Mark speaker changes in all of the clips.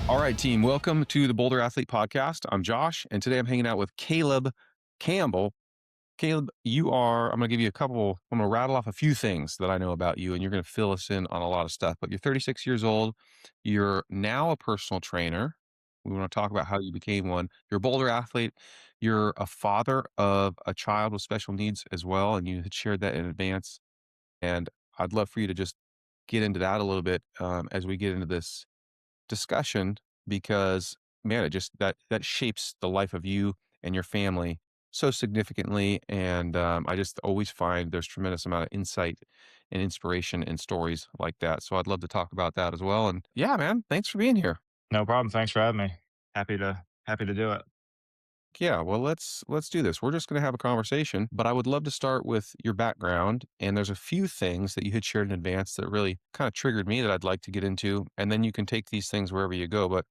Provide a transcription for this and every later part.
Speaker 1: All right, team. Welcome to the Boulder Athlete Podcast. I'm Josh, and today I'm hanging out with Kaleb Campbell. Kaleb, I'm going to give you I'm going to rattle off a few things that I know about you, and you're going to fill us in on a lot of stuff. But you're 36 years old. You're now a personal trainer. We want to talk about how you became one. You're a Boulder athlete. You're a father of a child with special needs as well, and you had shared that in advance. And I'd love for you to just get into that a little bit as we get into this discussion because man, it just that shapes the life of you and your family so significantly. And I just always find there's tremendous amount of insight and inspiration in stories like that. So I'd love to talk about that as well. And yeah, man, thanks for being here.
Speaker 2: No problem. Thanks for having me. Happy to do it.
Speaker 1: Yeah, well, let's do this. We're just going to have a conversation, but I would love to start with your background. And there's a few things that you had shared in advance that really kind of triggered me that I'd like to get into. And then you can take these things wherever you go. But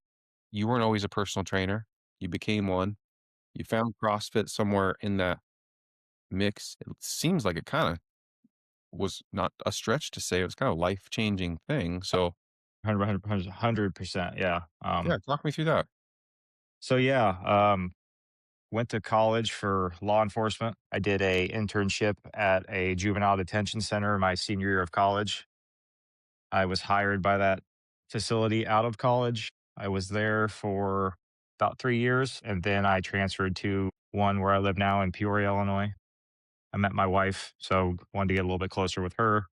Speaker 1: you weren't always a personal trainer. You became one. You found CrossFit somewhere in that mix. It seems like it kind of was not a stretch to say it was kind of a life-changing thing. So,
Speaker 2: 100%. Yeah.
Speaker 1: yeah, talk me through that.
Speaker 2: So yeah, went to college for law enforcement. I did a internship at a juvenile detention center my senior year of college. I was hired by that facility out of college. I was there for about 3 years, and then I transferred to one where I live now in Peoria, Illinois. I met my wife, so wanted to get a little bit closer with her.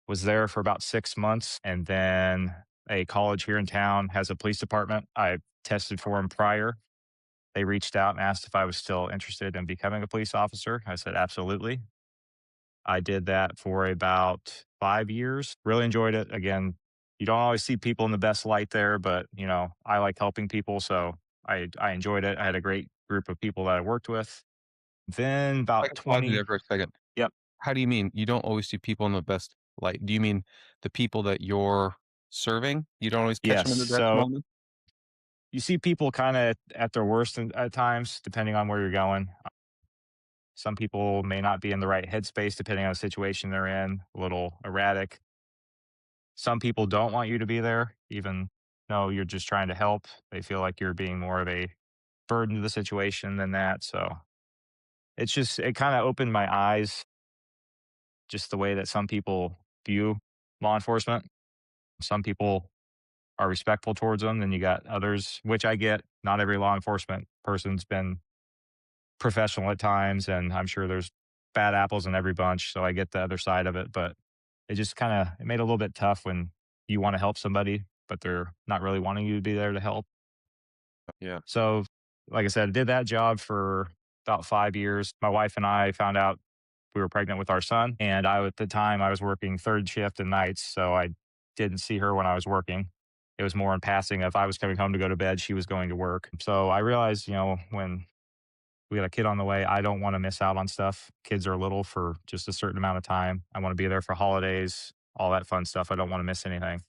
Speaker 2: Was there for about 6 months, and then a college here in town has a police department. I tested for them prior. They reached out and asked if I was still interested in becoming a police officer. I said, absolutely. I did that for about 5 years. Really enjoyed it. Again, you don't always see people in the best light there, but I like helping people. So I enjoyed it. I had a great group of people that I worked with. Then
Speaker 1: I
Speaker 2: about
Speaker 1: can pause you
Speaker 2: 20,
Speaker 1: there for a second.
Speaker 2: yep.
Speaker 1: How do you mean you don't always see people in the best light? Do you mean the people that you're serving? You don't always catch
Speaker 2: Yes.
Speaker 1: them in the best
Speaker 2: So
Speaker 1: moment?
Speaker 2: you see people kind of at their worst at times, depending on where you're going. Some people may not be in the right headspace depending on the situation they're in, a little erratic. Some people don't want you to be there, even though you're just trying to help. They feel like you're being more of a burden to the situation than that. So it kind of opened my eyes, just the way that some people view law enforcement. Some people are respectful towards them, then you got others, which I get. Not every law enforcement person's been professional at times, and I'm sure there's bad apples in every bunch. So I get the other side of it, but it made it a little bit tough when you want to help somebody, but they're not really wanting you to be there to help.
Speaker 1: Yeah.
Speaker 2: So, like I said, I did that job for about 5 years. My wife and I found out we were pregnant with our son, and at the time I was working third shift and nights, so I didn't see her when I was working. It was more in passing. If I was coming home to go to bed, she was going to work. So I realized, when we got a kid on the way. I don't want to miss out on stuff. Kids are little for just a certain amount of time. I want to be there for holidays, all that fun stuff. I don't want to miss anything.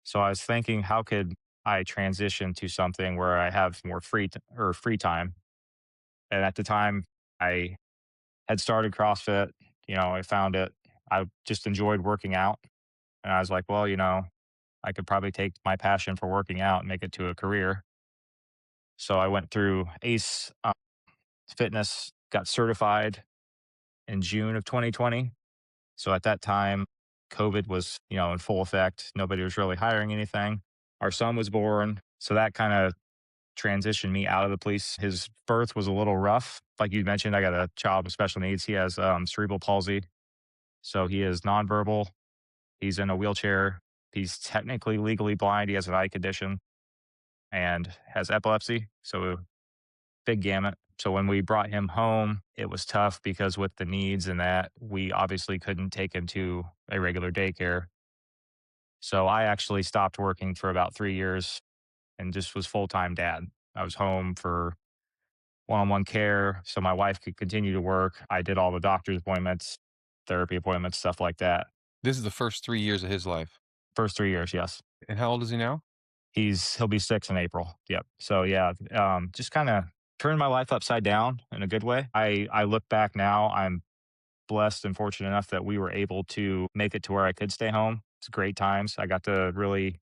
Speaker 2: So I was thinking, how could I transition to something where I have more free time? And at the time, I had started CrossFit. I found it. I just enjoyed working out, and I was like, well, I could probably take my passion for working out and make it to a career. So I went through ACE Fitness, got certified in June of 2020. So at that time, COVID was, in full effect. Nobody was really hiring anything. Our son was born. So that kind of transitioned me out of the police. His birth was a little rough. Like you mentioned, I got a child with special needs. He has cerebral palsy. So he is nonverbal. He's in a wheelchair. He's technically legally blind. He has an eye condition and has epilepsy. So big gamut. So when we brought him home, it was tough because with the needs and that, we obviously couldn't take him to a regular daycare. So I actually stopped working for about 3 years and just was full time dad. I was home for one on one care so my wife could continue to work. I did all the doctor's appointments, therapy appointments, stuff like that.
Speaker 1: This is the first 3 years of his life.
Speaker 2: First 3 years, yes.
Speaker 1: And how old is he now?
Speaker 2: He'll be 6 in April. Yep. So yeah, just kind of turned my life upside down in a good way. I look back now, I'm blessed and fortunate enough that we were able to make it to where I could stay home. It's great times. I got to really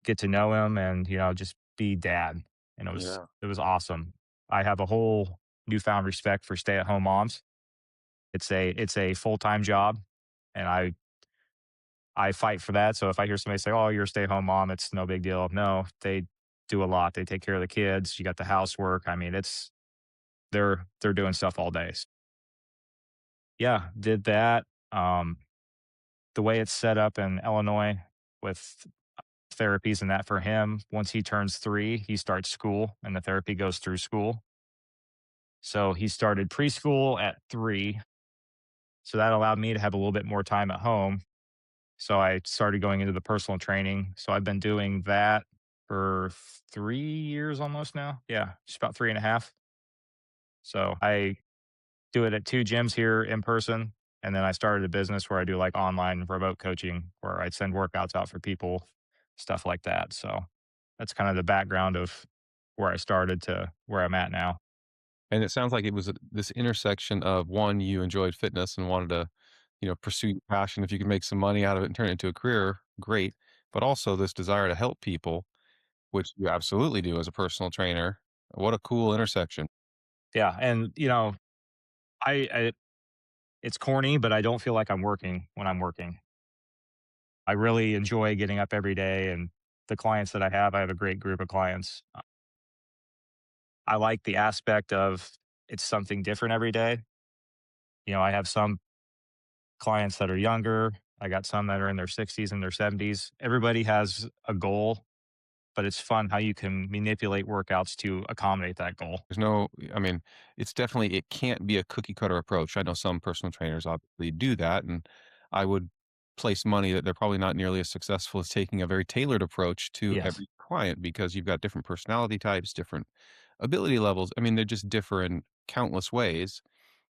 Speaker 2: get to know him and, just be dad. And
Speaker 1: Yeah.
Speaker 2: it was awesome. I have a whole newfound respect for stay-at-home moms. It's a full-time job, and I fight for that. So if I hear somebody say, "Oh, you're a stay-at-home mom," it's no big deal. No, they do a lot. They take care of the kids. You got the housework. I mean, they're doing stuff all day. Yeah, did that. Um, the way it's set up in Illinois with therapies and that for him, once he turns 3, he starts school and the therapy goes through school. So he started preschool at 3. So that allowed me to have a little bit more time at home. So I started going into the personal training. So I've been doing that for 3 years almost now. Yeah, just about three and a half. So I do it at 2 gyms here in person. And then I started a business where I do like online remote coaching where I send workouts out for people, stuff like that. So that's kind of the background of where I started to where I'm at now.
Speaker 1: And it sounds like it was this intersection of one, you enjoyed fitness and wanted to, pursue your passion. If you can make some money out of it and turn it into a career, great. But also this desire to help people, which you absolutely do as a personal trainer. What a cool intersection.
Speaker 2: Yeah. And, I it's corny, but I don't feel like I'm working when I'm working. I really enjoy getting up every day and the clients that I have a great group of clients. I like the aspect of it's something different every day. I have some clients that are younger. I got some that are in their 60s and their 70s. Everybody has a goal, but it's fun how you can manipulate workouts to accommodate that goal.
Speaker 1: There's no, I mean, it's definitely, it can't be a cookie cutter approach. I know some personal trainers obviously do that. And I would place money that they're probably not nearly as successful as taking a very tailored approach to
Speaker 2: Yes,
Speaker 1: every client because you've got different personality types, different ability levels. I mean, they just differ in countless ways.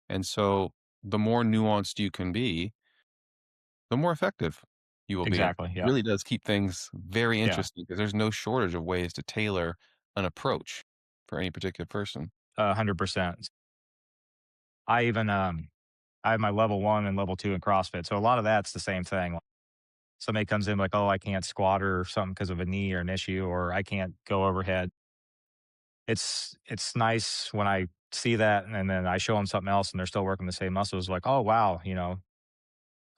Speaker 1: And so the more nuanced you can be, the more effective you will be. And
Speaker 2: exactly.
Speaker 1: it
Speaker 2: Yeah.
Speaker 1: really does keep things very
Speaker 2: Yeah.
Speaker 1: interesting because there's no shortage of ways to tailor an approach for any particular person.
Speaker 2: 100%. I even, I have my level 1 and level 2 in CrossFit. So a lot of that's the same thing. Somebody comes in like, "Oh, I can't squat or something because of a knee or an issue, or I can't go overhead." It's nice when I see that and then I show them something else and they're still working the same muscles, like, "Oh, wow,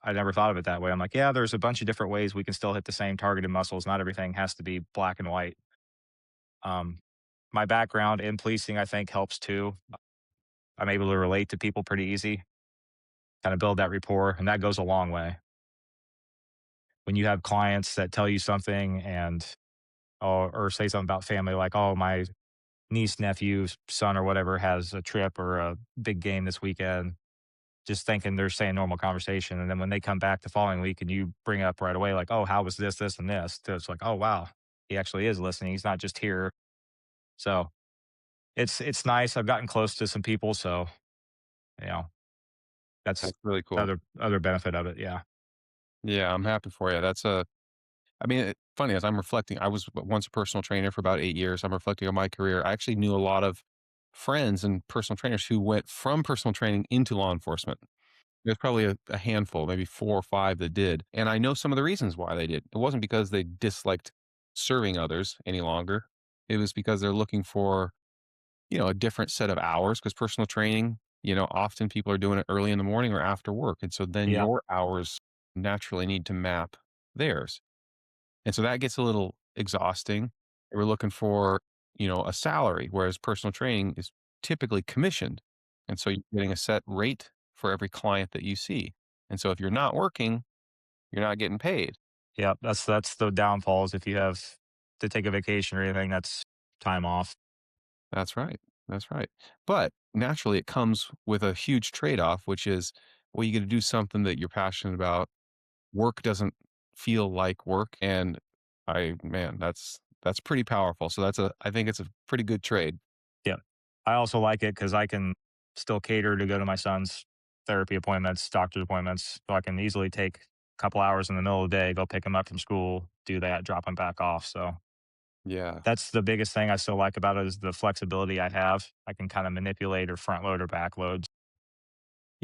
Speaker 2: I never thought of it that way." I'm like, "Yeah, there's a bunch of different ways we can still hit the same targeted muscles. Not everything has to be black and white." Um, my background in policing, I think, helps too. I'm able to relate to people pretty easy, kinda build that rapport, and that goes a long way. When you have clients that tell you something and or say something about family like, "Oh, my niece, nephew, son, or whatever has a trip or a big game this weekend," just thinking they're saying normal conversation. And then when they come back the following week and you bring up right away, like, "Oh, how was this, this, and this?" So it's like, "Oh, wow, he actually is listening. He's not just here." So it's nice. I've gotten close to some people. So, you know, that's
Speaker 1: That's really cool.
Speaker 2: other benefit of it. Yeah.
Speaker 1: Yeah, I'm happy for you. I mean, funny as I'm reflecting, I was once a personal trainer for about 8 years. I'm reflecting on my career. I actually knew a lot of friends and personal trainers who went from personal training into law enforcement. There's probably a handful, maybe 4 or 5 that did. And I know some of the reasons why they did. It wasn't because they disliked serving others any longer. It was because they're looking for, a different set of hours because personal training, often people are doing it early in the morning or after work. And so then
Speaker 2: Yeah.
Speaker 1: your hours naturally need to map theirs. And so that gets a little exhausting. We're looking for, a salary, whereas personal training is typically commissioned. And so you're getting a set rate for every client that you see. And so if you're not working, you're not getting paid.
Speaker 2: Yeah. That's the downfalls. If you have to take a vacation or anything, that's time off.
Speaker 1: That's right. That's right. But naturally, it comes with a huge trade off, which is, well, you get to do something that you're passionate about. Work doesn't feel like work. And man, that's pretty powerful. So I think it's a pretty good trade.
Speaker 2: Yeah. I also like it because I can still cater to go to my son's therapy appointments, doctor's appointments. So I can easily take a couple hours in the middle of the day, go pick him up from school, do that, drop him back off. So
Speaker 1: Yeah.
Speaker 2: that's the biggest thing I still like about it is the flexibility I have. I can kind of manipulate or front load or back load.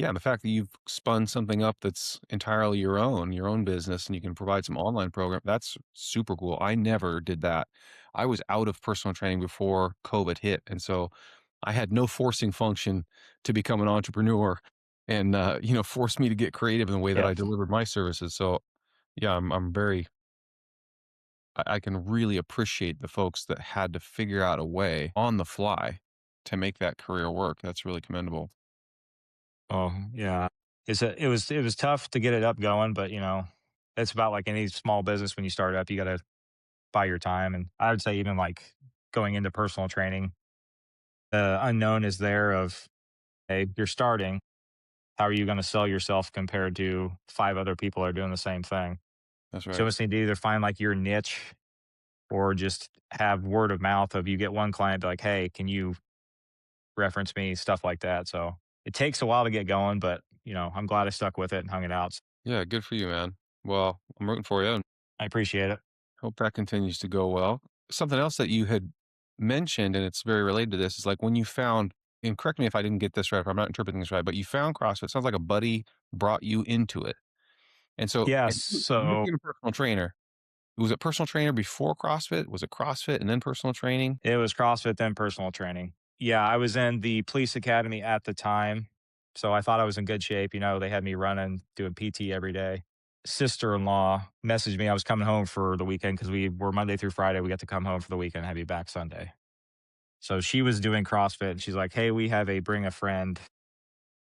Speaker 1: Yeah, and the fact that you've spun something up that's entirely your own business, and you can provide some online program, that's super cool. I never did that. I was out of personal training before COVID hit, and so I had no forcing function to become an entrepreneur and, force me to get creative in the way that I
Speaker 2: Yep.
Speaker 1: delivered my services. So, yeah, I'm very I can really appreciate the folks that had to figure out a way on the fly to make that career work. That's really commendable.
Speaker 2: Oh, yeah. It was tough to get it up going, but, it's about like any small business when you start up, you gotta buy your time, and I would say even, like, going into personal training, the unknown is there of, "Hey, you're starting. How are you gonna sell yourself compared to 5 other people are doing the same thing?"
Speaker 1: That's
Speaker 2: So you
Speaker 1: right.
Speaker 2: almost need to either find, like, your niche or just have word of mouth of you get one client, be like, "Hey, can you reference me?" Stuff like that, so it takes a while to get going, but, I'm glad I stuck with it and hung it out.
Speaker 1: Yeah, good for you, man. Well, I'm rooting for you and
Speaker 2: I appreciate it.
Speaker 1: hope that continues to go well. Something else that you had mentioned, and it's very related to this, is like when you found, and correct me if I didn't get this right, if I'm not interpreting this right, but you found CrossFit. Sounds like a buddy brought you into it. And so,
Speaker 2: Yes,
Speaker 1: and you
Speaker 2: so
Speaker 1: being a personal trainer, was it personal trainer before CrossFit? Was it CrossFit and then personal training?
Speaker 2: it was CrossFit, then personal training. Yeah, I was in the police academy at the time, so I thought I was in good shape. They had me running, doing PT every day. Sister-in-law messaged me. I was coming home for the weekend because we were Monday through Friday. We got to come home for the weekend, have you back Sunday. So she was doing CrossFit and she's like, "Hey, we have a bring a friend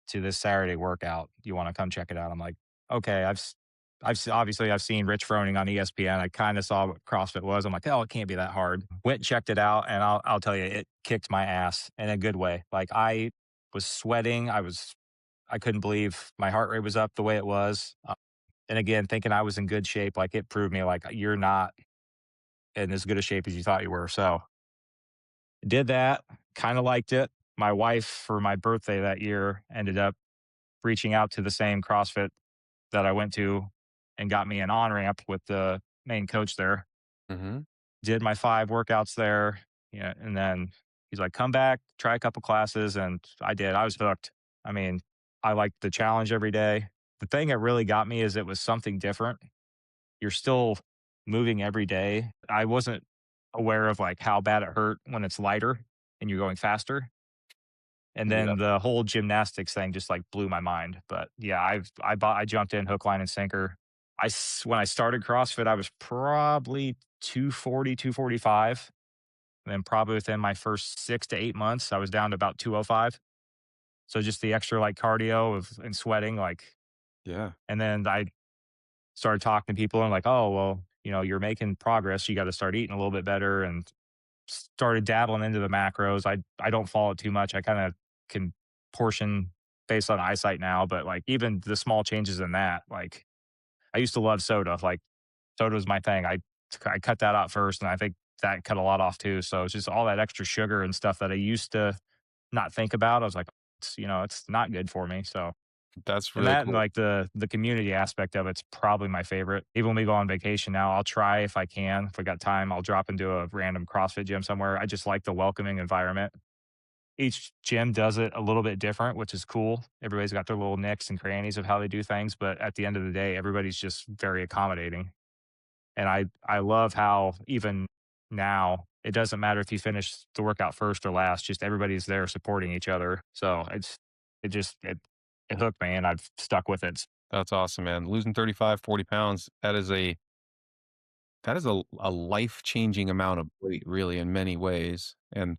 Speaker 2: to this Saturday workout. You want to come check it out?" I'm like, "Okay." Obviously I've seen Rich Froning on ESPN. I kind of saw what CrossFit was. I'm like, "Oh, it can't be that hard." Went checked it out, and I'll tell you, it kicked my ass in a good way. Like I was sweating. I couldn't believe my heart rate was up the way it was. And again, thinking I was in good shape, like it proved me like you're not in as good a shape as you thought you were. So did that, kind of liked it. My wife, for my birthday that year, ended up reaching out to the same CrossFit that I went to and got me an on ramp with the main coach there.
Speaker 1: Hmm.
Speaker 2: Did my 5 workouts there, yeah, and then he's like, "Come back, try a couple classes," and I did. I was hooked. I mean, I liked the challenge every day. The thing that really got me is it was something different. You're still moving every day. I wasn't aware of, like, how bad it hurt when it's lighter and you're going faster. And
Speaker 1: Yeah.
Speaker 2: then the whole gymnastics thing just, like, blew my mind. But, yeah, I jumped in hook, line, and sinker. When I started CrossFit, I was probably 240, 245. And then probably within my first 6 to 8 months, I was down to about 205. So just the extra, like, cardio and sweating, like,
Speaker 1: Yeah.
Speaker 2: and then I started talking to people and like, "Oh, well, you're making progress. You gotta start eating a little bit better," and started dabbling into the macros. I don't follow it too much. I kinda can portion based on eyesight now, but, like, even the small changes in that, like, I used to love soda, like, soda was my thing. I cut that out first, and I think that cut a lot off too, so it's just all that extra sugar and stuff that I used to not think about. I was like, it's not good for me, so
Speaker 1: That's
Speaker 2: and
Speaker 1: really
Speaker 2: that and,
Speaker 1: cool.
Speaker 2: like, the community aspect of it's probably my favorite. Even when we go on vacation now, I'll try if I can. If I got time, I'll drop into a random CrossFit gym somewhere. I just like the welcoming environment. Each gym does it a little bit different, which is cool. Everybody's got their little nicks and crannies of how they do things, but at the end of the day, everybody's just very accommodating. And I love how even now, it doesn't matter if you finish the workout first or last, just everybody's there supporting each other. So it hooked me and I've stuck with it.
Speaker 1: That's awesome, man. Losing 35, 40 pounds, that is a life-changing amount of weight, really, in many ways. And,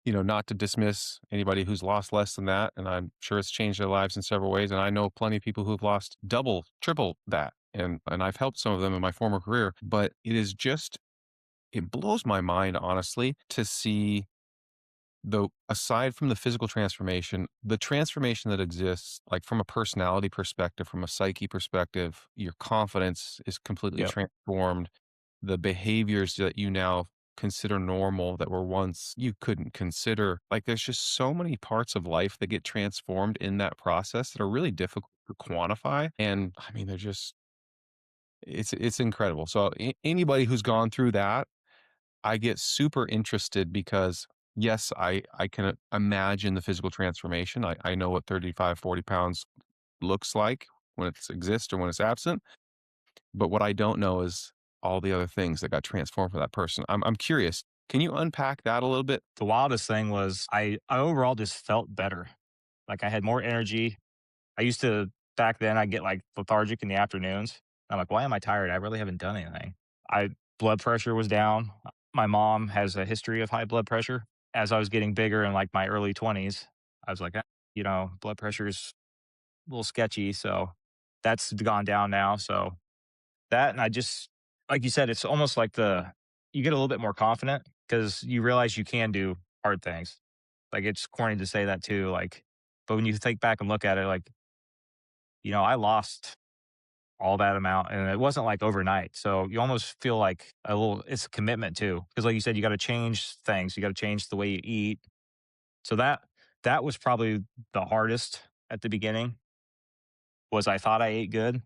Speaker 1: not to dismiss anybody who's lost less than that, and I'm sure it's changed their lives in several ways. And I know plenty of people who've lost double, triple that. And I've helped some of them in my former career. But it blows my mind, honestly, to see, though, aside from the physical transformation, the transformation that exists, like from a personality perspective, from a psyche perspective, your confidence is completely
Speaker 2: Yep.
Speaker 1: transformed. The behaviors that you now consider normal that were once you couldn't consider. Like there's just so many parts of life that get transformed in that process that are really difficult to quantify. And I mean, it's incredible. So anybody who's gone through that, I get super interested because yes, I can imagine the physical transformation. I know what 35, 40 pounds looks like when it exists or when it's absent. But what I don't know is all the other things that got transformed for that person. I'm curious. Can you unpack that a little bit?
Speaker 2: The wildest thing was I overall just felt better. Like I had more energy. I used to back then I get like lethargic in the afternoons. I'm like, why am I tired? I really haven't done anything. I blood pressure was down. My mom has a history of high blood pressure. As I was getting bigger in like my early 20s, I was like, blood pressure is a little sketchy. So that's gone down now. So that, and I just, like you said, it's almost like you get a little bit more confident because you realize you can do hard things. Like it's corny to say that too. Like, but when you think back and look at it, like, I lost all that amount and it wasn't like overnight. So you almost feel like it's a commitment too. Cause like you said, you got to change things. You got to change the way you eat. So that was probably the hardest at the beginning was I thought I ate good,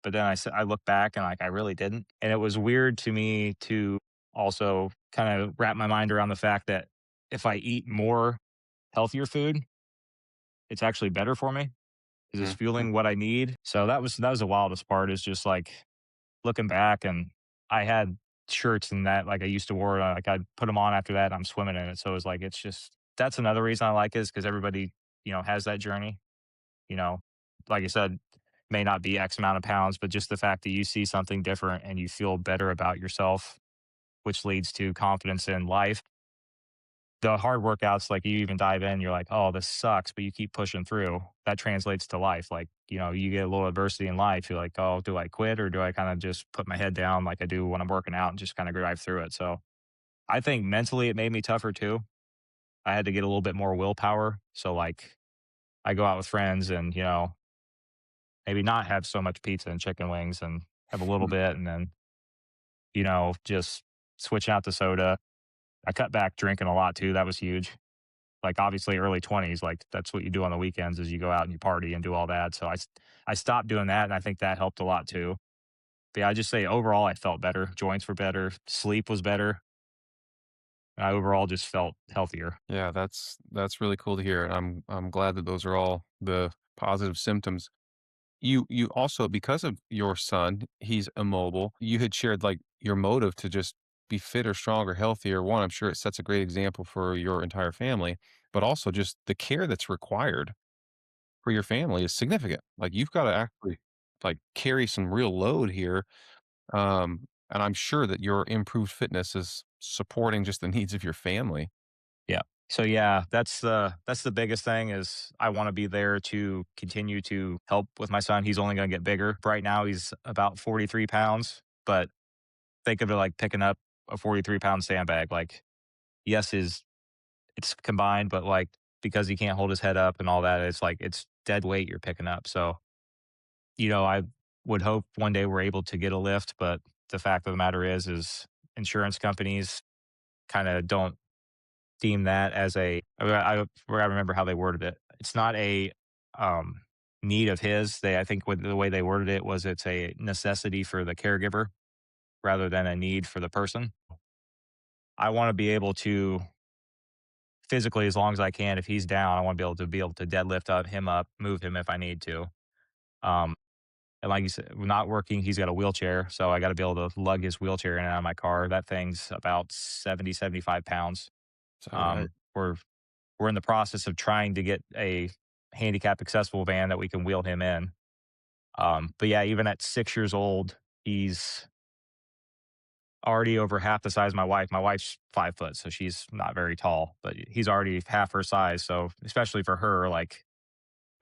Speaker 2: but then I look back and like I really didn't. And it was weird to me to also kind of wrap my mind around the fact that if I eat more healthier food, it's actually better for me because it's
Speaker 1: Mhm.
Speaker 2: fueling what I need. So that was the wildest part is just like looking back and I had shirts and that like I used to wear like I'd put them on after that and I'm swimming in it. So it's like it's just that's another reason I like it is because everybody, has that journey, you know. Like I said, may not be X amount of pounds, but just the fact that you see something different and you feel better about yourself, which leads to confidence in life. The hard workouts, like you even dive in, you're like, oh, this sucks, but you keep pushing through. That translates to life. Like, you get a little adversity in life. You're like, oh, do I quit or do I kind of just put my head down like I do when I'm working out and just kind of drive through it? So I think mentally it made me tougher too. I had to get a little bit more willpower. So, like, I go out with friends and, maybe not have so much pizza and chicken wings and have a little bit and then, just switch out to soda. I cut back drinking a lot too. That was huge. Like obviously early 20s, like that's what you do on the weekends is you go out and you party and do all that. So I stopped doing that and I think that helped a lot too. But yeah, I just say overall I felt better. Joints were better, sleep was better. I overall just felt healthier.
Speaker 1: Yeah, that's really cool to hear. I'm glad that those are all the positive symptoms. You also because of your son, he's immobile. You had shared like your motive to just be fitter, stronger, healthier. One, I'm sure it sets a great example for your entire family, but also just the care that's required for your family is significant. Like you've got to actually like carry some real load here. And I'm sure that your improved fitness is supporting just the needs of your family.
Speaker 2: Yeah. So yeah, that's the biggest thing is I want to be there to continue to help with my son. He's only going to get bigger. Right now he's about 43 pounds, but think of it like picking up a 43-pound sandbag. Like yes, it's combined, but like because he can't hold his head up and all that, it's like it's dead weight you're picking up. So, I would hope one day we're able to get a lift, but the fact of the matter is insurance companies kind of don't deem that as I remember how they worded it. It's not a um, need of his. I think with the way they worded it was it's a necessity for the caregiver rather than a need for the person. I want to be able to physically as long as I can. If he's down, I want to be able to deadlift him up, move him if I need to. Um, and like you said, not working, he's got a wheelchair, so I got to be able to lug his wheelchair in and out of my car. That thing's about 75 pounds.
Speaker 1: Is that right?
Speaker 2: We're in the process of trying to get a handicap accessible van that we can wheel him in. But yeah, even at 6 years old, he's already over half the size of my wife. My wife's 5 foot, so she's not very tall, but he's already half her size. So especially for her, like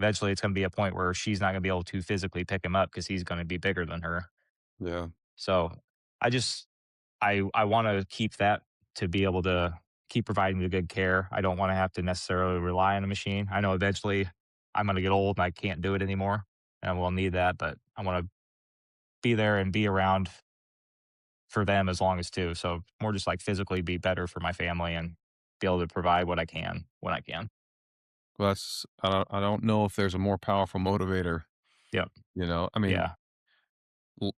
Speaker 2: eventually it's going to be a point where she's not going to be able to physically pick him up because he's going to be bigger than her.
Speaker 1: Yeah.
Speaker 2: So I just I want to keep that to be able to keep providing the good care. I don't want to have to necessarily rely on a machine. I know eventually I'm going to get old and I can't do it anymore, and I will need that. But I want to be there and be around for them as long as too. So more just like physically be better for my family and be able to provide what I can when I can.
Speaker 1: Well, that's I don't know if there's a more powerful motivator,
Speaker 2: Yep.
Speaker 1: you know? I mean,
Speaker 2: Yeah.
Speaker 1: l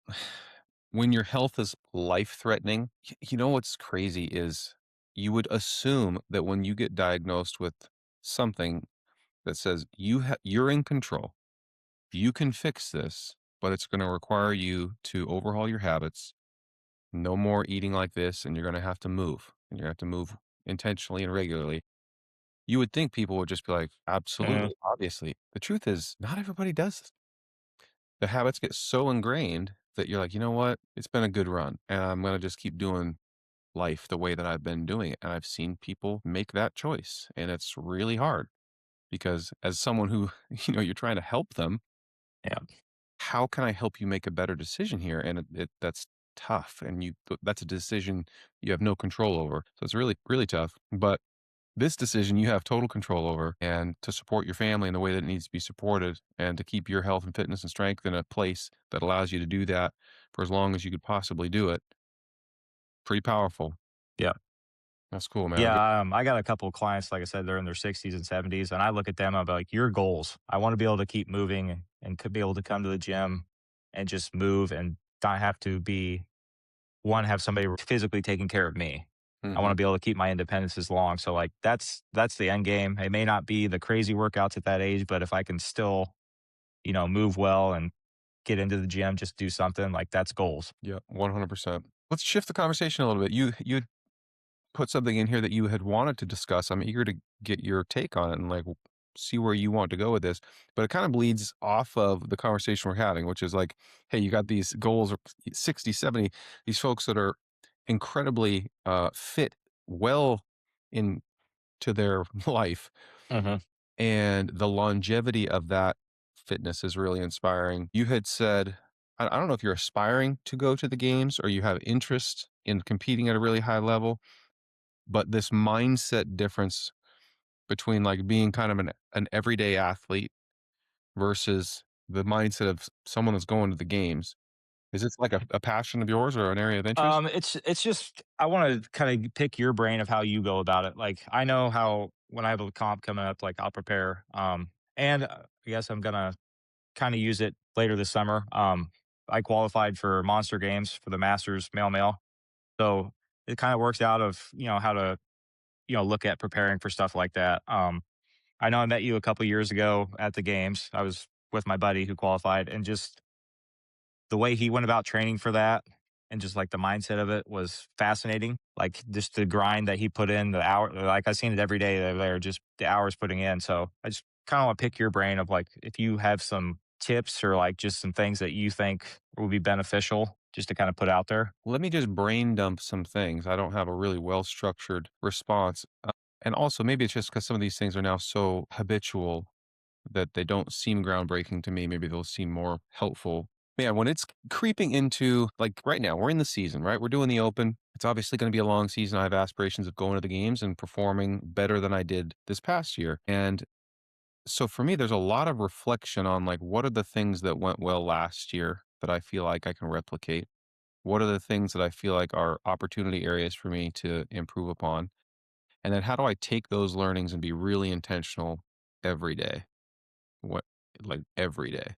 Speaker 1: when your health is life-threatening, you know what's crazy is you would assume that when you get diagnosed with something that says you're in control, you can fix this, but it's going to require you to overhaul your habits. No more eating like this, and you're going to have to move, and you're going to have to move intentionally and regularly. You would think people would just be like,
Speaker 2: Mhm.
Speaker 1: absolutely, obviously. The truth is, not everybody does this. The habits get so ingrained that you're like, you know what? It's been a good run, and I'm going to just keep doing life the way that I've been doing it. And I've seen people make that choice, and it's really hard because as someone who, you're trying to help them,
Speaker 2: Yeah.
Speaker 1: how can I help you make a better decision here? And that's tough. And that's a decision you have no control over. So it's really, really tough. But this decision you have total control over, and to support your family in the way that it needs to be supported, and to keep your health and fitness and strength in a place that allows you to do that for as long as you could possibly do it. Pretty powerful.
Speaker 2: Yeah.
Speaker 1: That's cool, man.
Speaker 2: Yeah, I got a couple of clients, like I said, they're in their 60s and 70s, and I look at them, I'm like, your goals. I want to be able to keep moving and could be able to come to the gym and just move and not have to be one, have somebody physically taking care of me. I want
Speaker 1: Hmm.
Speaker 2: to be able to keep my independence as long. So like that's the end game. It may not be the crazy workouts at that age, but if I can still, move well and get into the gym, just do something like that's goals.
Speaker 1: Yeah, 100%. Let's shift the conversation a little bit. You had put something in here that you had wanted to discuss. I'm eager to get your take on it and like see where you want to go with this. But it kind of bleeds off of the conversation we're having, which is like, hey, you got these goals of 60, 70, these folks that are incredibly fit well into their life.
Speaker 2: Hmm.
Speaker 1: And the longevity of that fitness is really inspiring. You had said, I don't know if you're aspiring to go to the games or you have interest in competing at a really high level, but this mindset difference between like being kind of an everyday athlete versus the mindset of someone that's going to the games. Is this like a passion of yours or an area of interest?
Speaker 2: It's just I want to kind of pick your brain of how you go about it. Like I know how when I have a comp coming up, like I'll prepare. And I guess I'm gonna kind of use it later this summer. I qualified for Monster Games for the Masters male, so it kind of works out of how to look at preparing for stuff like that. I know I met you a couple years ago at the games. I was with my buddy who qualified, and just the way he went about training for that and just like the mindset of it was fascinating. Like just the grind that he put in, the hour, like I seen it every day there, just the hours putting in. So I just kind of want to pick your brain of like if you have some tips or like just some things that you think would be beneficial just to kind of put out there.
Speaker 1: Let me just brain dump some things. I don't have a really well structured response. And also, maybe it's just because some of these things are now so habitual that they don't seem groundbreaking to me. Maybe they'll seem more helpful. Yeah, when it's creeping into like right now, we're in the season, right? We're doing the open. It's obviously going to be a long season. I have aspirations of going to the games and performing better than I did this past year. And so for me, there's a lot of reflection on like what are the things that went well last year that I feel like I can replicate? What are the things that I feel like are opportunity areas for me to improve upon? And then how do I take those learnings and be really intentional every day? What like every day.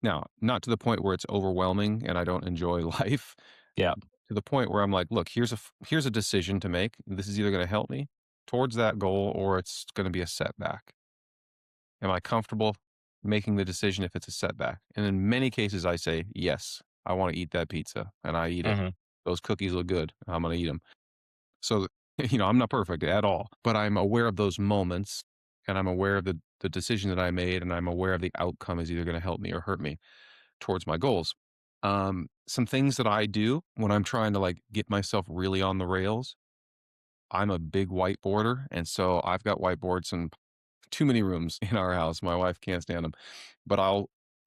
Speaker 1: Now, not to the point where it's overwhelming and I don't enjoy life,
Speaker 2: Yeah.
Speaker 1: to the point where I'm like, look, here's a decision to make. This is either going to help me towards that goal or it's going to be a setback. Am I comfortable making the decision if it's a setback? And in many cases I say, yes, I want to eat that pizza and I eat it.
Speaker 2: Hmm.
Speaker 1: Those cookies look good. I'm going to eat them. So, I'm not perfect at all, but I'm aware of those moments and I'm aware of the decision that I made and I'm aware of the outcome is either going to help me or hurt me towards my goals. Some things that I do when I'm trying to like get myself really on the rails, I'm a big whiteboarder. And so I've got whiteboards in too many rooms in our house. My wife can't stand them, but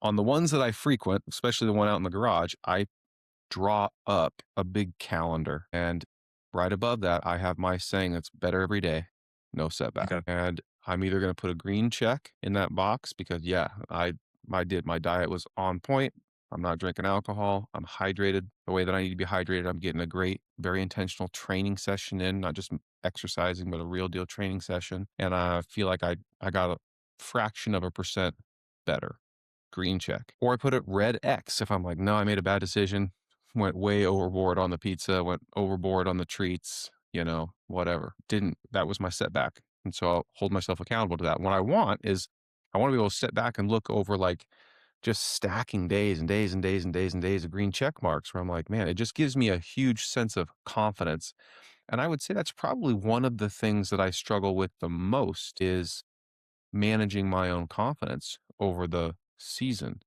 Speaker 1: on the ones that I frequent, especially the one out in the garage, I draw up a big calendar. And right above that, I have my saying that's better every day, no setback.
Speaker 2: Okay.
Speaker 1: And I'm either going to put a green check in that box because, yeah, I did. My diet was on point. I'm not drinking alcohol. I'm hydrated the way that I need to be hydrated. I'm getting a great, very intentional training session in, not just exercising, but a real deal training session. And I feel like I got a fraction of a percent better. Green check. Or I put it red X if I'm like, no, I made a bad decision, went way overboard on the pizza, went overboard on the treats. whatever. Didn't that was my setback. And so I'll hold myself accountable to that. What I want is I want to be able to sit back and look over like just stacking days and days and days and days and days of green check marks where I'm like, man, it just gives me a huge sense of confidence. And I would say that's probably one of the things that I struggle with the most is managing my own confidence over the season.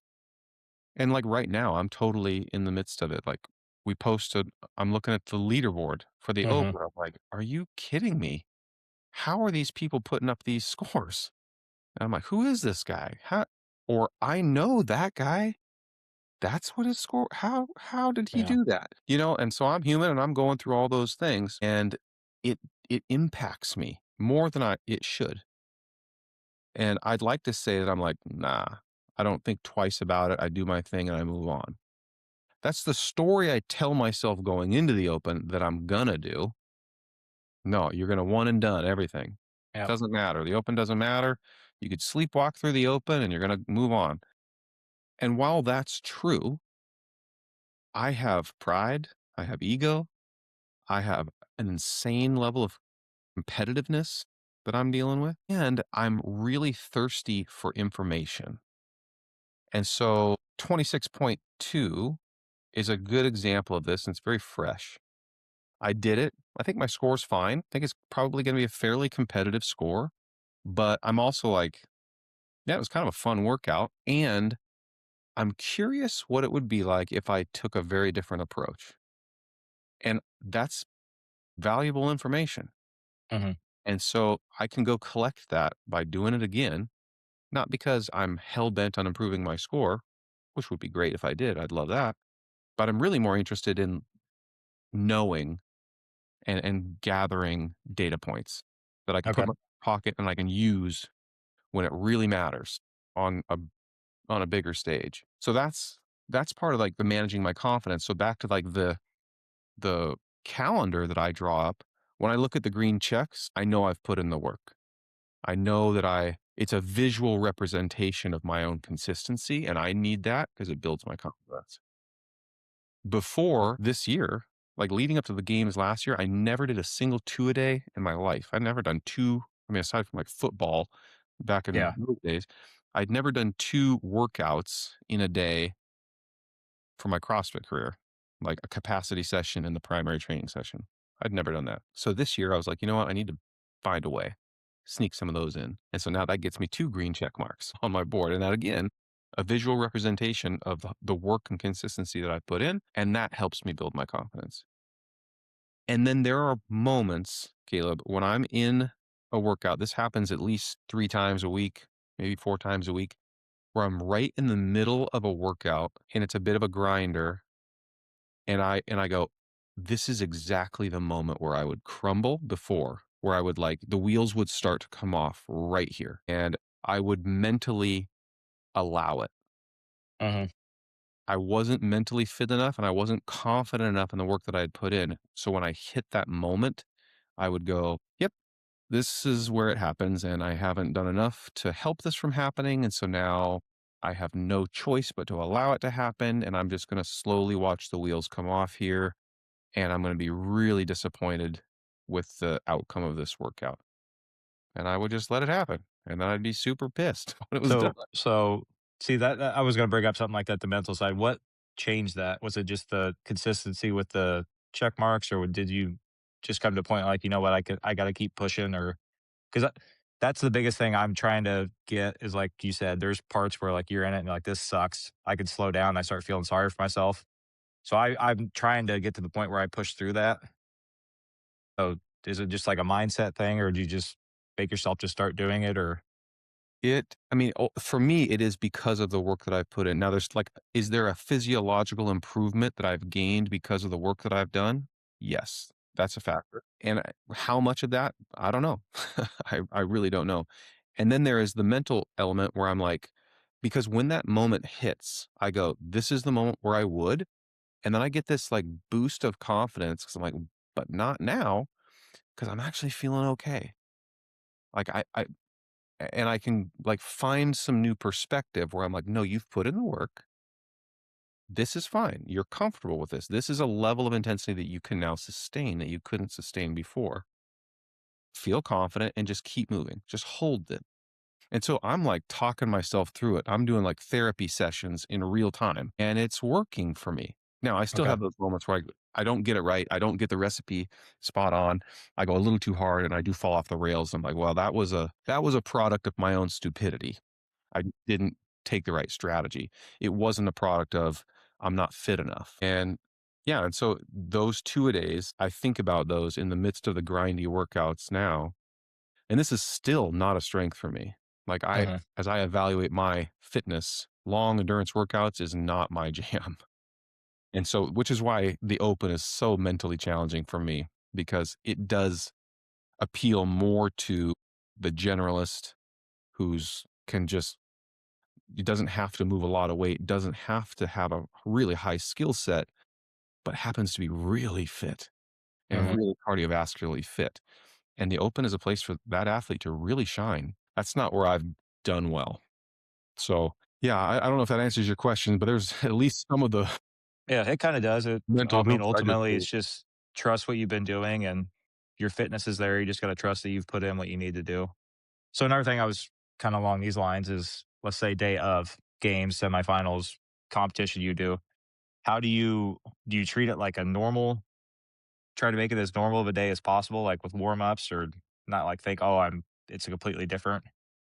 Speaker 1: And like right now, I'm totally in the midst of it. Like we posted, I'm looking at the leaderboard for the
Speaker 2: Mhm.
Speaker 1: Open. I'm like, are you kidding me? How are these people putting up these scores? And I'm like, who is this guy? How, or I know that guy. That's what his score. How did he
Speaker 2: Yeah.
Speaker 1: do that? And so I'm human and I'm going through all those things, and it it impacts me more than it should. And I'd like to say that I'm like, nah, I don't think twice about it. I do my thing and I move on. That's the story I tell myself going into the Open that I'm gonna do. No, you're gonna one and done everything.
Speaker 2: Yep.
Speaker 1: Doesn't matter. The Open doesn't matter. You could sleepwalk through the Open and you're gonna move on. And while that's true, I have pride, I have ego, I have an insane level of competitiveness that I'm dealing with, and I'm really thirsty for information. And so 26.2 is a good example of this, and it's very fresh. I did it. I think my score's fine. I think it's probably going to be a fairly competitive score, but I'm also like, yeah, it was kind of a fun workout. And I'm curious what it would be like if I took a very different approach. And that's valuable information.
Speaker 2: Mhm.
Speaker 1: And so I can go collect that by doing it again, not because I'm hell bent on improving my score, which would be great if I did. I'd love that. But I'm really more interested in knowing and gathering data points that I can put
Speaker 2: Okay.
Speaker 1: in my pocket and I can use when it really matters on a bigger stage. So that's part of like the managing my confidence. So back to like the calendar that I draw up, when I look at the green checks, I know I've put in the work. I know that it's a visual representation of my own consistency, and I need that because it builds my confidence. Before this year, like leading up to the games last year, I never did a single 2 a day in my life. I'd never done 2, I mean, aside from like football back in
Speaker 2: Yeah.
Speaker 1: those days, I'd never done 2 workouts in a day for my CrossFit career, like a capacity session and the primary training session. I'd never done that. So this year I was like, you know what? I need to find a way, sneak some of those in. And so now that gets me 2 green check marks on my board. And that again, a visual representation of the work and consistency that I put in. And that helps me build my confidence. And then there are moments, Caleb, when I'm in a workout, this happens at least 3 times a week, maybe 4 times a week, where I'm right in the middle of a workout and it's a bit of a grinder and I go, "This is exactly the moment where I would crumble before, where I would like the wheels would start to come off right here, and I would mentally allow it."
Speaker 2: Mhm.
Speaker 1: I wasn't mentally fit enough, and I wasn't confident enough in the work that I had put in. So when I hit that moment, I would go, "Yep, this is where it happens, and I haven't done enough to help this from happening, and so now I have no choice but to allow it to happen, and I'm just gonna slowly watch the wheels come off here, and I'm gonna be really disappointed with the outcome of this workout." And I would just let it happen, and then I'd be super pissed when it was done.
Speaker 2: So see that I was gonna bring up something like that, the mental side. What changed that? Was it just the consistency with the check marks, or did you just come to a point like, you know what, I gotta keep pushing, or because that's the biggest thing I'm trying to get is like you said, there's parts where like you're in it and you're like this sucks. I could slow down. I start feeling sorry for myself. So I'm trying to get to the point where I push through that. So is it just like a mindset thing, or do you just make yourself just start doing it, or
Speaker 1: I mean, for me, it is because of the work that I've put in. Now, there's like, is there a physiological improvement that I've gained because of the work that I've done? Yes, that's a factor. And how much of that? I don't know. I really don't know. And then there is the mental element where I'm like, because when that moment hits, I go, this is the moment where I would. And then I get this like boost of confidence because I'm like, but not now because I'm actually feeling okay. Like and I can like find some new perspective where I'm like, no, you've put in the work. this is fine. You're comfortable with this. This is a level of intensity that you can now sustain that you couldn't sustain before. Feel confident and just keep moving. Just hold it. And so I'm like talking myself through it. I'm doing like therapy sessions in real time and it's working for me. Now, I still
Speaker 2: Okay.
Speaker 1: have those moments where I don't get it right. I don't get the recipe spot on. I go a little too hard and I do fall off the rails. I'm like, well, that was a product of my own stupidity. I didn't take the right strategy. It wasn't a product of I'm not fit enough. And yeah, and so those two a days, I think about those in the midst of the grindy workouts now. And this is still not a strength for me. Like
Speaker 2: Hmm.
Speaker 1: as I evaluate my fitness, long endurance workouts is not my jam. And so, which is why the open is so mentally challenging for me because it does appeal more to the generalist who's can just it doesn't have to move a lot of weight, doesn't have to have a really high skill set, but happens to be really fit and
Speaker 2: Hmm.
Speaker 1: really cardiovascularly fit. And the open is a place for that athlete to really shine. That's not where I've done well. So, yeah, I don't know if that answers your question, but there's at least some of the
Speaker 2: Yeah, it kind of does. I
Speaker 1: mental
Speaker 2: mean,
Speaker 1: hoops I just
Speaker 2: ultimately,
Speaker 1: pulled.
Speaker 2: it's just trust what you've been doing, and your fitness is there. You just got to trust that you've put in what you need to do. So another thing I was kind of along these lines is, let's say, day of games, semifinals, competition you do. How do you treat it like a normal? Try to make it as normal of a day as possible, like with warm ups, or not like think, oh, I'm. It's a completely different.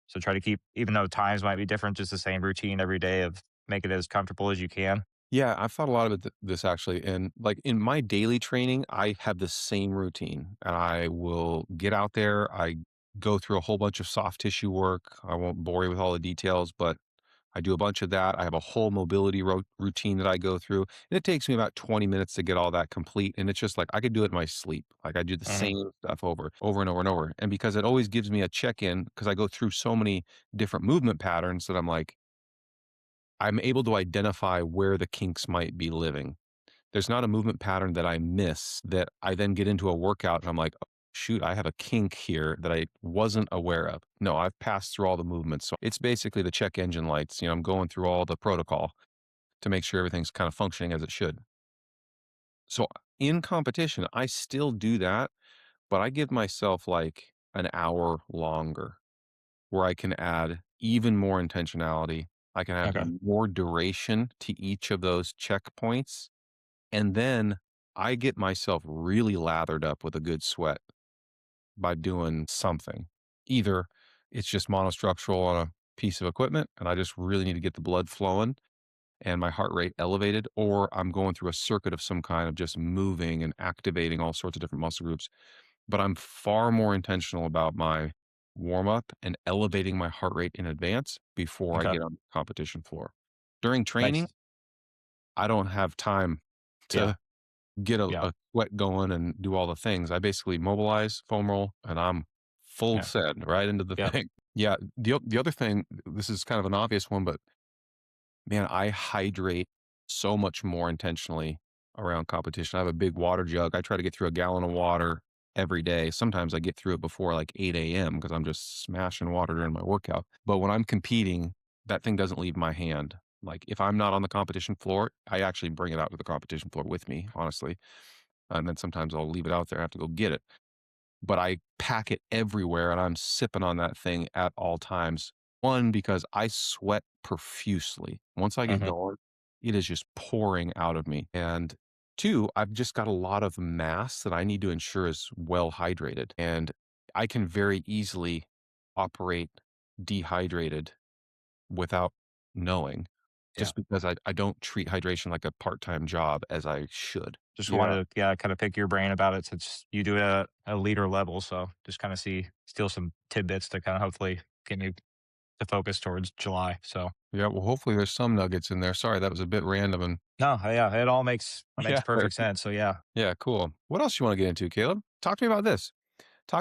Speaker 2: So try to keep, even though times might be different, just the same routine every day of make it as comfortable as you can.
Speaker 1: Yeah, I've thought a lot about this actually. And like in my daily training, I have the same routine. And I will get out there. I go through a whole bunch of soft tissue work. I won't bore you with all the details, but I do a bunch of that. I have a whole mobility routine that I go through. And it takes me about 20 minutes to get all that complete. And it's just like I could do it in my sleep. Like I do the
Speaker 2: Hmm.
Speaker 1: same stuff over and over and over. And because it always gives me a check in, because I go through so many different movement patterns that I'm like, I'm able to identify where the kinks might be living. There's not a movement pattern that I miss that I then get into a workout and I'm like, "Oh, shoot, I have a kink here that I wasn't aware of." No, I've passed through all the movements. So it's basically the check engine lights. I'm going through all the protocol to make sure everything's kind of functioning as it should. So in competition, I still do that, but I give myself like an hour longer where I can add even more intentionality. I can add
Speaker 2: Okay.
Speaker 1: more duration to each of those checkpoints. And then I get myself really lathered up with a good sweat by doing something. Either it's just monostructural on a piece of equipment and I just really need to get the blood flowing and my heart rate elevated, or I'm going through a circuit of some kind of just moving and activating all sorts of different muscle groups. But I'm far more intentional about my warm up and elevating my heart rate in advance before I
Speaker 2: Okay.
Speaker 1: get on the competition floor. During training,
Speaker 2: Makes
Speaker 1: I don't have time
Speaker 2: Yeah.
Speaker 1: to get a,
Speaker 2: Yeah.
Speaker 1: a sweat going and do all the things. I basically mobilize, foam roll, and I'm full
Speaker 2: Yeah.
Speaker 1: send right into the
Speaker 2: Yep.
Speaker 1: thing. Yeah. The other thing, this is kind of an obvious one, but man, I hydrate so much more intentionally around competition. I have a big water jug. I try to get through a gallon of water every day. Sometimes I get through it before like 8 a.m. because I'm just smashing water during my workout. But when I'm competing, that thing doesn't leave my hand. Like if I'm not on the competition floor, I actually bring it out to the competition floor with me, honestly. And then sometimes I'll leave it out there. I have to go get it, but I pack it everywhere and I'm sipping on that thing at all times. One, because I sweat profusely. Once I get
Speaker 2: Hmm.
Speaker 1: going, it is just pouring out of me. And two, I've just got a lot of mass that I need to ensure is well hydrated. And I can very easily operate dehydrated without knowing
Speaker 2: Yeah.
Speaker 1: just because I don't treat hydration like a part time job as I should.
Speaker 2: Just
Speaker 1: Yeah.
Speaker 2: wanted to, yeah, kind of pick your brain about it since you do it at a leader level. So just kind of steal some tidbits to kind of hopefully get me to focus towards July. So
Speaker 1: Yeah, well, hopefully there's some nuggets in there. Sorry, that was a bit random and
Speaker 2: no, yeah, it all makes
Speaker 1: yeah,
Speaker 2: perfect sense. So yeah.
Speaker 1: yeah, cool. What else you want to get into, Caleb? Talk to me about this.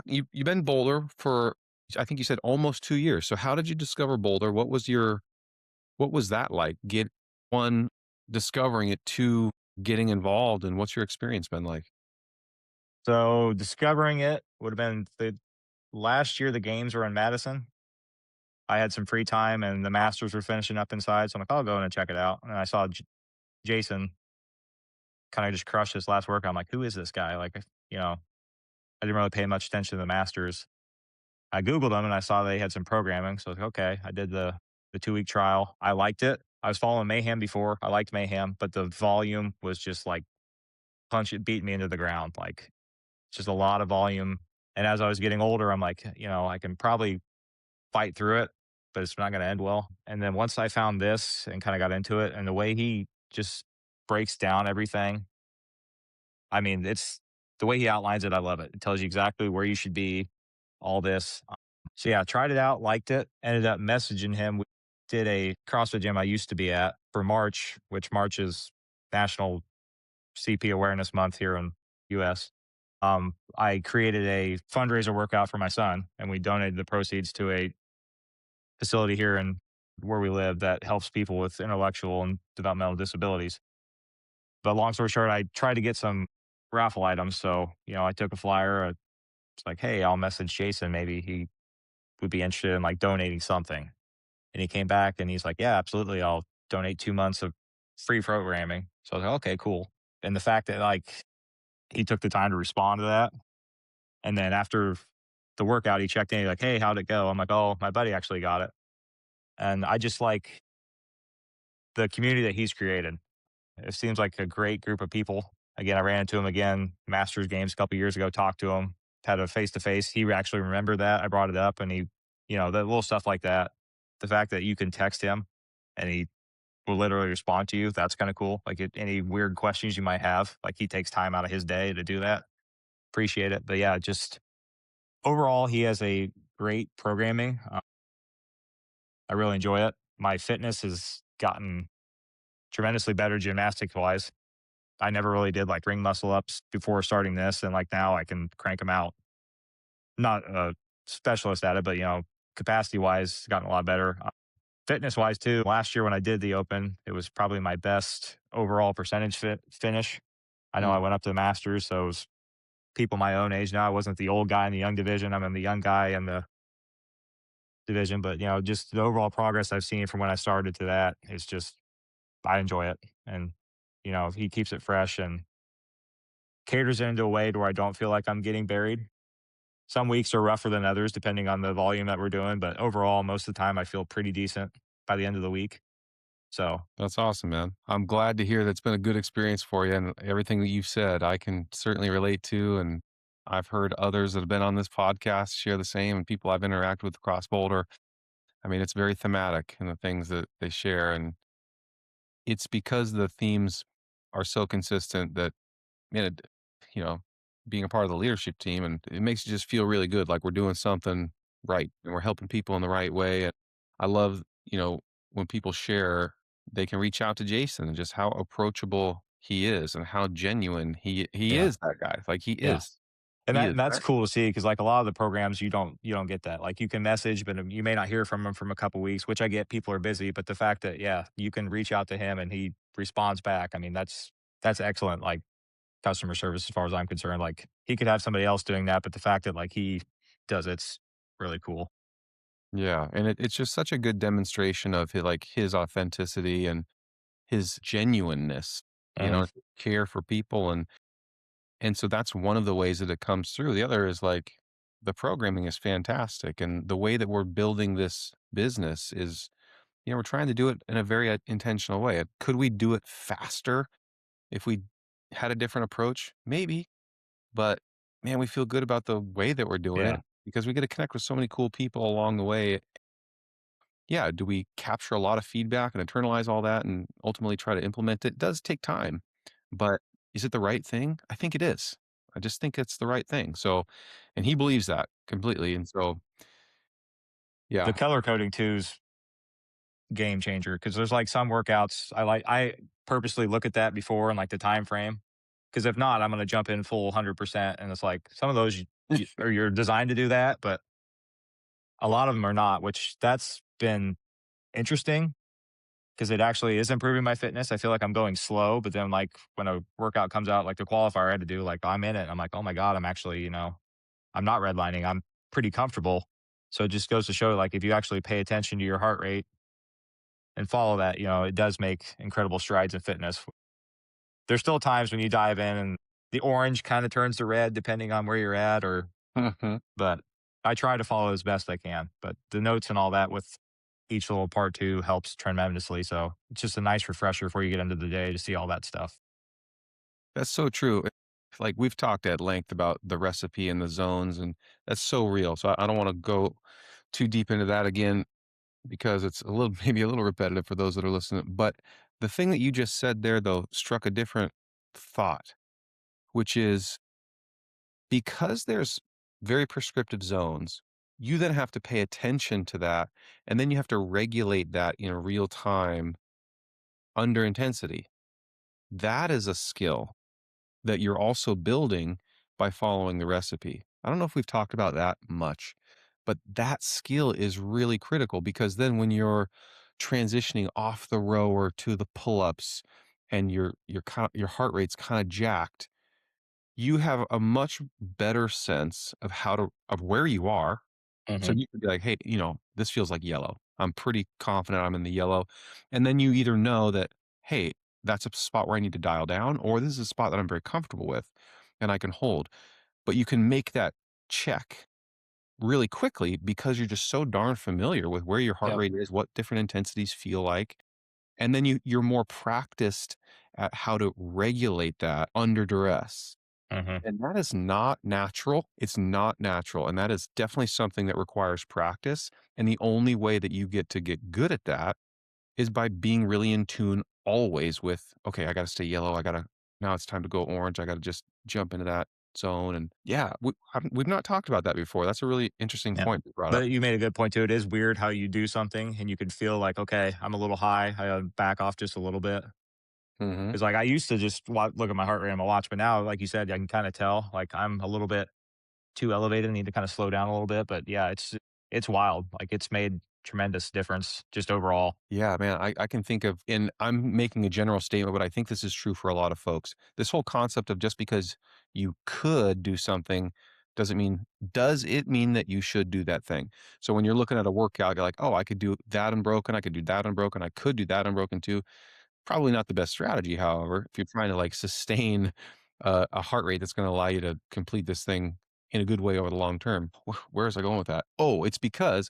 Speaker 1: You've been Boulder for I think you said almost 2 years. So how did you discover Boulder? What was that like? Get one discovering it, two getting involved, and what's your experience been like?
Speaker 2: So discovering it would have been the last year the games were in Madison. I had some free time and the Masters were finishing up inside. So I'm like, I'll go in and check it out. And I saw Jason kind of just crushed this last workout. I'm like, who is this guy? Like, you know, I didn't really pay much attention to the Masters. I Googled them and I saw they had some programming. So I was like, okay, I did the 2 week trial. I liked it. I was following Mayhem before. I liked Mayhem, but the volume was just like punch it, beat me into the ground. Like just a lot of volume. And as I was getting older, I'm like, I can probably fight through it, but it's not going to end well. And then once I found this and kind of got into it, and the way he just breaks down everything, I mean, it's the way he outlines it. I love it. It tells you exactly where you should be, all this. So yeah, tried it out, liked it, ended up messaging him. We did a CrossFit gym I used to be at for March, which March is National CP Awareness Month here in US. I created a fundraiser workout for my son, and we donated the proceeds to a facility here in where we live that helps people with intellectual and developmental disabilities. But long story short, I tried to get some raffle items. So, I took a flyer. It's like, hey, I'll message Jason. Maybe he would be interested in like donating something. And he came back and he's like, yeah, absolutely. I'll donate 2 months of free programming. So I was like, okay, cool. And the fact that like he took the time to respond to that. And then after the workout, he checked in. He's like, hey, how'd it go? I'm like, oh, my buddy actually got it. And I just like the community that he's created. It seems like a great group of people. Again, I ran into him again, Masters games a couple years ago, talked to him, had a face to face. He actually remembered that. I brought it up and the little stuff like that. The fact that you can text him and he will literally respond to you, that's kind of cool. Like any weird questions you might have, like he takes time out of his day to do that. Appreciate it. But yeah, just overall, he has a great programming. I really enjoy it. My fitness has gotten tremendously better gymnastics wise. I never really did like ring muscle ups before starting this. And like now I can crank them out. Not a specialist at it, but capacity wise, gotten a lot better. Fitness wise too. Last year when I did the open, it was probably my best overall percentage finish. I know I
Speaker 1: Mm,
Speaker 2: went up to the Masters, so it was people my own age now. I wasn't the old guy in the young division. I'm in the young guy in the division, but just the overall progress I've seen from when I started to that is just I enjoy it. And he keeps it fresh and caters it into a way to where I don't feel like I'm getting buried. Some weeks are rougher than others depending on the volume that we're doing, but overall, most of the time I feel pretty decent by the end of the week. So,
Speaker 1: that's awesome, man. I'm glad to hear that's been a good experience for you, and everything that you've said, I can certainly relate to. And I've heard others that have been on this podcast share the same, and people I've interacted with across Boulder. I mean, it's very thematic in the things that they share, and it's because the themes are so consistent that man, you know, being a part of the leadership team, and it makes you just feel really good, like we're doing something right and we're helping people in the right way. And I love, when people share, they can reach out to Jason and just how approachable he is and how genuine he
Speaker 2: yeah,
Speaker 1: is. That guy, like
Speaker 2: yeah. And
Speaker 1: he is.
Speaker 2: that's cool to see because like a lot of the programs you don't get that. Like you can message, but you may not hear from him from a couple weeks, which I get people are busy. But the fact that you can reach out to him and he responds back. I mean, that's excellent. Like customer service as far as I'm concerned. Like he could have somebody else doing that, but the fact that like he does it's really cool.
Speaker 1: Yeah, and it's just such a good demonstration of his authenticity and his genuineness.
Speaker 2: Mhm.
Speaker 1: Care for people. And so that's one of the ways that it comes through. The other is like the programming is fantastic. And the way that we're building this business is, we're trying to do it in a very intentional way. Could we do it faster if we had a different approach? Maybe. But man, we feel good about the way that we're doing
Speaker 2: Yeah.
Speaker 1: it because we get to connect with so many cool people along the way. Yeah. Do we capture a lot of feedback and internalize all that and ultimately try to implement it? It does take time. But is it the right thing? I think it is. I just think it's the right thing. So, and he believes that completely. And so,
Speaker 2: The
Speaker 1: yeah,
Speaker 2: color coding too is game changer because there's like some workouts I purposely look at that before and like the time frame because if not I'm going to jump in full 100% and it's like some of those or you're designed to do that but a lot of them are not, which that's been interesting because it actually is improving my fitness. I feel like I'm going slow, but then like when a workout comes out like the qualifier I had to do, like I'm in it, I'm like, oh my god, I'm actually I'm not redlining, I'm pretty comfortable. So it just goes to show like if you actually pay attention to your heart rate and follow that, it does make incredible strides in fitness. There's still times when you dive in and the orange kind of turns to red depending on where you're at, or
Speaker 1: Mhm.
Speaker 2: but I try to follow as best I can. But the notes and all that with each little part too helps tremendously. So it's just a nice refresher before you get into the day to see all that stuff.
Speaker 1: That's so true. Like, we've talked at length about the recipe and the zones, and that's so real. So I don't wanna go too deep into that again because it's a little maybe a little repetitive for those that are listening. But the thing that you just said there, though, struck a different thought, which is because there's very prescriptive zones, you then have to pay attention to that, and then you have to regulate that in real time under intensity. That is a skill that you're also building by following the recipe. I don't know if we've talked about that much, but that skill is really critical because then when you're transitioning off the rower to the pull-ups and your heart rate's kind of jacked, you have a much better sense of of where you are. So
Speaker 2: Hmm.
Speaker 1: you could be like, "Hey, this feels like yellow. I'm pretty confident I'm in the yellow." And then you either know that, "Hey, that's a spot where I need to dial down," or, "This is a spot that I'm very comfortable with and I can hold." But you can make that check really quickly because you're just so darn familiar with where your heart
Speaker 2: Yep.
Speaker 1: rate is, what different intensities feel like, and then you're more practiced at how to regulate that under duress.
Speaker 2: Hmm.
Speaker 1: And that is not natural. It's not natural, and that is definitely something that requires practice, and the only way that you get to get good at that is by being really in tune always with, "Okay, I gotta stay yellow, now it's time to go orange, I gotta just jump into that zone," and yeah, we've not talked about that before. That's a really interesting
Speaker 2: Yeah.
Speaker 1: point you brought up.
Speaker 2: But you made a good point too. It is weird how you do something and you can feel like, okay, I'm a little high. I gotta back off just a little bit.
Speaker 1: Mhm.
Speaker 2: Because like I used to just look at my heart rate on my watch, but now, like you said, I can kind of tell like I'm a little bit too elevated. I need to kind of slow down a little bit. But yeah, it's wild. Like it's made tremendous difference just overall.
Speaker 1: Yeah, man, I can think of, and I'm making a general statement, but I think this is true for a lot of folks. This whole concept of just because you could do something does it mean that you should do that thing? So when you're looking at a workout, you're like, "Oh, I could do that unbroken, I could do that unbroken, I could do that unbroken too." Probably not the best strategy, however, if you're trying to like sustain a heart rate that's going to allow you to complete this thing in a good way over the long term. Where is I going with that? Oh, it's because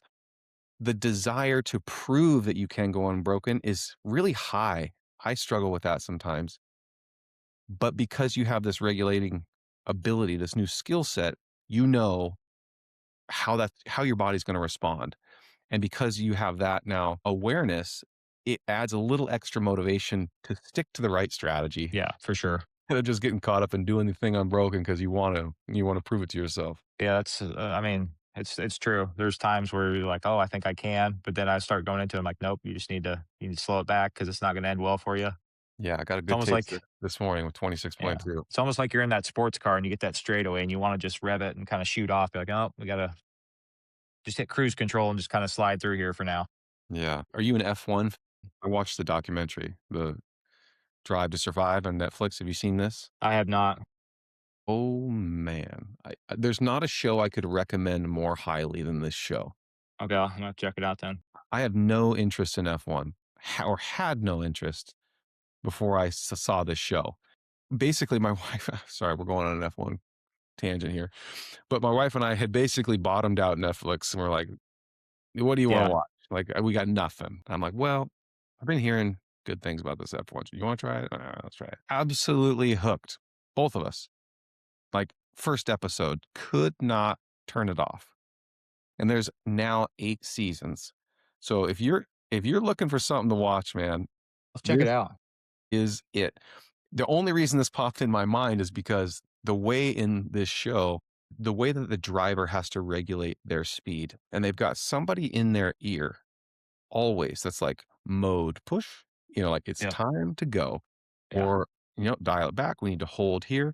Speaker 1: the desire to prove that you can go unbroken is really high. I struggle with that sometimes. But because you have this regulating ability, this new skill set, you know how your body's going to respond. And because you have that now awareness, it adds a little extra motivation to stick to the right strategy
Speaker 2: Yeah, for sure.
Speaker 1: instead of just getting caught up in doing the thing unbroken because you want to prove it to yourself.
Speaker 2: Yeah, that's. I mean, it's true. There's times where you're like, oh, I think I can, but then I start going into it. I'm like, nope. You need to slow it back because it's not going to end well for you.
Speaker 1: Yeah, I got a
Speaker 2: It's
Speaker 1: good
Speaker 2: almost
Speaker 1: taste
Speaker 2: like
Speaker 1: this morning with
Speaker 2: Yeah.
Speaker 1: 26.2.
Speaker 2: It's almost like you're in that sports car and you get that straightaway and you wanna just rev it and kinda shoot off, be like, "Oh, we gotta just hit cruise control and just kinda slide through here for now."
Speaker 1: Yeah. Are you an F1? I watched the documentary, The Drive to Survive on Netflix. Have you seen this?
Speaker 2: I have not.
Speaker 1: Oh, man. There's not a show I could recommend more highly than this show.
Speaker 2: Okay, I'm gonna check it out then.
Speaker 1: I have no interest in F1 or had no interest before I saw this show. Basically, my wife, sorry, we're going on an F1 tangent here, but my wife and I had basically bottomed out Netflix and we're like, "What do you want to
Speaker 2: Yeah.
Speaker 1: watch?" Like, we got nothing. I'm like, "Well, I've been hearing good things about this F1. You want to try it? Let's try it." Absolutely hooked. Both of us. Like, first episode, could not turn it off. And there's now 8 seasons. So if you're looking for something to watch, man,
Speaker 2: Let's check it
Speaker 1: this
Speaker 2: out.
Speaker 1: is it. The only reason this popped in my mind is because the way in this show, the way that the driver has to regulate their speed, and they've got somebody in their ear always that's like, "Mode push," like, "It's
Speaker 2: Yep.
Speaker 1: time to go,"
Speaker 2: Yeah.
Speaker 1: or, "Dial it back, we need to hold here."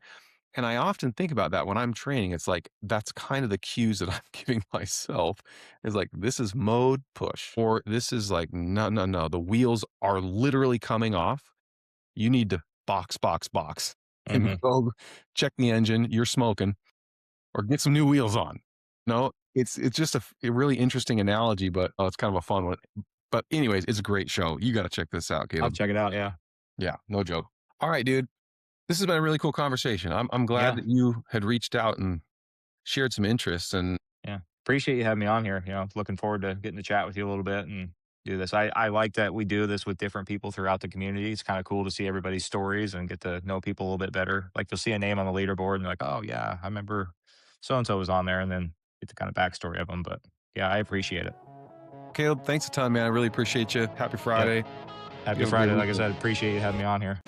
Speaker 1: And I often think about that when I'm training. It's like, that's kind of the cues that I'm giving myself is like, this is mode push, or this is like, no, no, no. The wheels are literally coming off. You need to box, box, box and
Speaker 2: Mhm.
Speaker 1: go check the engine. You're smoking or get some new wheels on. No, it's just a really interesting analogy, but it's kind of a fun one. But anyways, it's a great show. You got to check this out,
Speaker 2: I'll
Speaker 1: Caleb.
Speaker 2: check it out. Yeah.
Speaker 1: Yeah, no joke. All right, dude. This has been a really cool conversation. I'm glad
Speaker 2: Yeah.
Speaker 1: that you had reached out and shared some interests. And
Speaker 2: Yeah. Appreciate you having me on here. Looking forward to getting to chat with you a little bit and do this. I like that we do this with different people throughout the community. It's kind of cool to see everybody's stories and get to know people a little bit better. Like you'll see a name on the leaderboard and you're like, oh yeah, I remember so and so was on there, and then get the kind of backstory of them. But yeah, I appreciate it.
Speaker 1: Caleb, thanks a ton, man. I really appreciate you. Happy
Speaker 2: Yep.
Speaker 1: Friday. You
Speaker 2: Happy
Speaker 1: have a great
Speaker 2: Friday. Like I
Speaker 1: weekend.
Speaker 2: said, appreciate you having me on here.